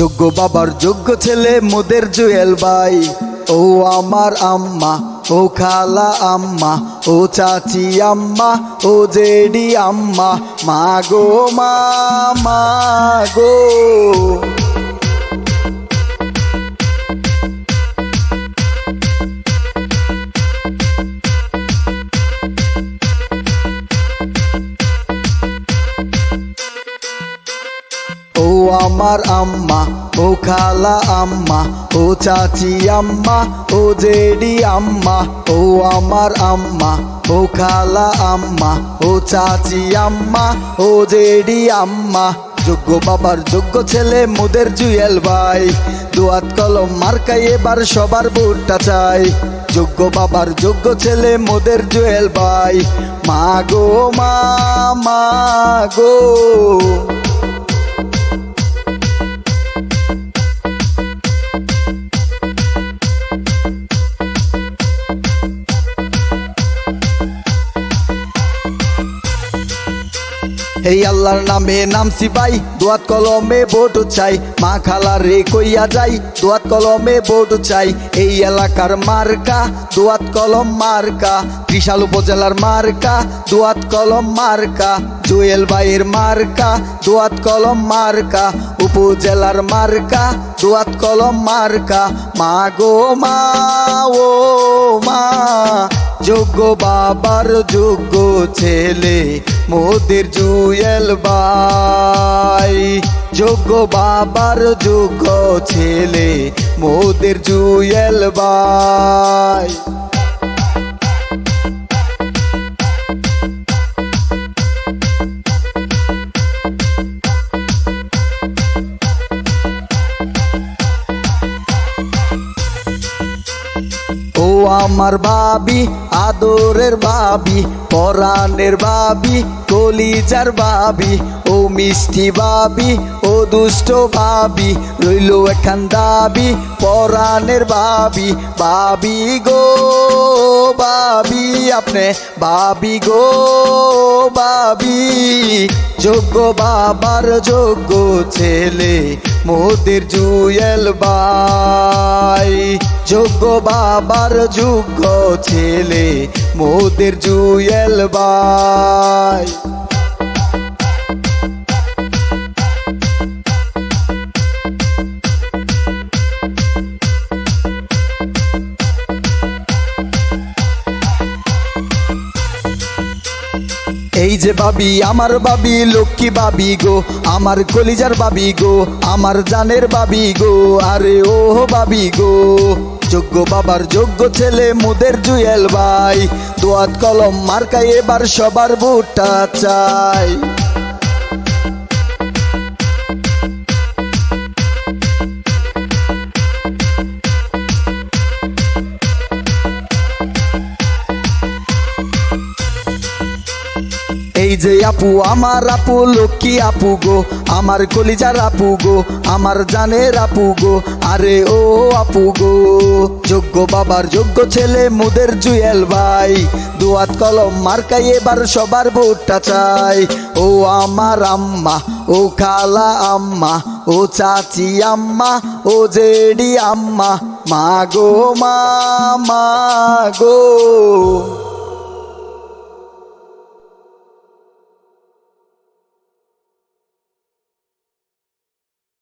যোগ্য বাবার যোগ্য ছেলে মোদের জুয়েল ভাই। ও আমার আম্মা, ও খালা আম্মা, ও চাচি আম্মা, ও জেডি আম্মা, মা গো মা, মা গো। ও আমার আম্মা, ও খালা আম্মা, ও চাচি আম্মা, ও জেডি আম্মা, ও আমার আম্মা, ও খালা আম্মা, ও চাচি আম্মা, ও জেডি আম্মা। যোগ্য বাবার যোগ্য ছেলে মোদের জুয়েল ভাই। দুয়াত কলম মার্কাই এবার সবার ভোটটা চাই। যোগ্য বাবার যোগ্য ছেলে মোদের জুয়েল ভাই। মা গো মা, মা গো। এই আল্লাহর নামে নামছি ভাই, দুয়াত কলমে ভোট চাই। মা খালা রে কইয়া যাই, দুয়াত কলমে ভোট চাই। এই এলাকার মার্কা দুয়াত কলম মার্কা, ত্রিশাল উপজেলার মার্কা দুয়াত কলম মার্কা। জুয়েল ভাইয়ের মার্কা দুয়াত কলম মার্কা, উপজেলার মার্কা দুয়াত কলম মার্কা। মা গো মা, ও মা। যোগ্য বাবার যোগ্য ছেলে মোদের জুয়েল ভাই। যোগ্য বাবার যোগ্য ছেলে মোদের জুয়েল ভাই। ও আমার ভাবি, আদরের ভাবি, পরাণের ভাবি, কলিজার ভাবি, ও মিষ্টি ভাবি, ও দুষ্ট ভাবি, রইল এখান দাবি পরাণের ভাবি। ভাবি গো ভাবি, আপনি ভাবি গো ভাবি। যোগ্য বাবার যোগ্য ছেলে মোদের জুয়েল ভাই। যোগ্য বাবার যোগ্য ছেলে মোদের জুয়েল ভাই। এই যে ভাবি আমার ভাবি, লক্ষ্মী ভাবি গো, আমার কলিজার ভাবি গো, আমার জানের ভাবি গো, আরে ও ভাবি গো। যোগ্য বাবার যোগ্য ছেলে মোদের জুয়েল ভাই। দুয়াত কলম মার্কাই এবার সবার ভোটটা চাই। এই যে আপু আমার আপু, লক্ষ্মী আপু গো, আমার কলিজার আপু গো, আমার জানের আপু গো, আরে ও আপু গো। যোগ্য বাবার যোগ্য ছেলে মোদের জুয়েল ভাই। দুয়াত কলম মার্কাই এবার সবার ভোটটা চাই। ও আমার আম্মা, ও খালা আম্মা, ও চাচি আম্মা, ও জেডি আম্মা, মা গো মা, মা গো।